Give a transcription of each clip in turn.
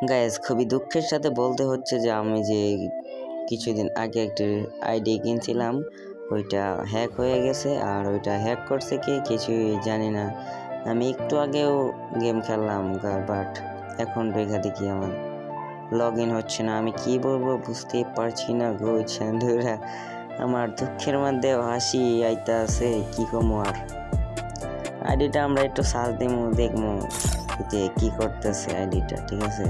Guys, খুবই দুঃখের সাথে বলতে হচ্ছে যে আমি যে কিছুদিন আগে একটি আইডি কিনছিলাম ওইটা হ্যাক হয়ে গেছে। আর ওইটা হ্যাক করছে কে কিছুই জানি না। আমি একটু আগেও গেম খেললাম, বাট এখন দেখা দেখি আমার লগ ইন হচ্ছে না। আমি কি বলবো বুঝতেই পারছি না গো বন্ধুরা। আমার দুঃখের মধ্যে হাসি আইতা আছে, কি কমো আর। আইডিটা আমরা একটু সার্চ দিমু, দেখবো যে কি করতেছে আইডিটা। ঠিক আছে,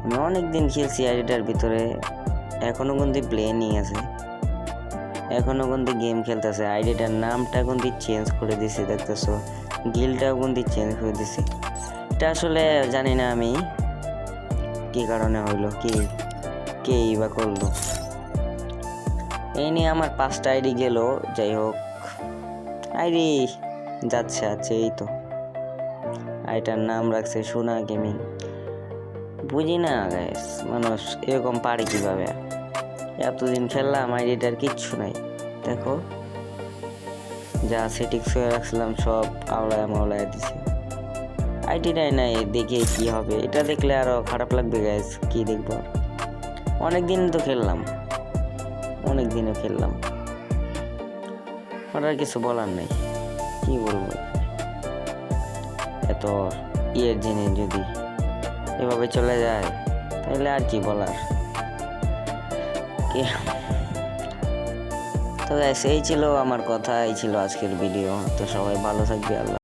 আমি অনেকদিন খেলছি আইডিটার ভিতরে, এখনো কিন্তু প্লেনিং আছে, এখনো কিন্তু গেম খেলতেছে। আইডিটার নামটা কিন্তু চেঞ্জ করে দিছে, দেখতেছো গিলটাও কিন্তু চেঞ্জ করে দিছে। এটা আসলে জানি না আমি কি কারণে হইলো, কেই বা করলো। এই নিয়ে আমার 5টা আইডি গেল। যাই হোক, আইডি যাচ্ছে আছে, এই তো আইডিটার নাম রাখছে সোনা গেমিং। বুঝি না গাইস, মানুষ এরকম পারে কিভাবে। এতদিন খেললাম, আইডিটার কিচ্ছু নাই। দেখো, যা সেটিংস হয়ে রাখছিলাম সব আওলায় মাওলায় দিছে। আইডিটাই নাই, দেখে কি হবে? এটা দেখলে আরো খারাপ লাগবে গাইস। কি দেখবো, অনেকদিন তো খেললাম, অনেক দিনও খেললাম, আর কিছু বলার নাই। কি বলবো, এত ইয়ের জিনিস যদি এভাবে চলে যায় তাহলে আর কি বলার। তো গাইস, এই ছিল আমার কথা, এই ছিল আজকের ভিডিও। তো সবাই ভালো থাকবে, আল্লাহ।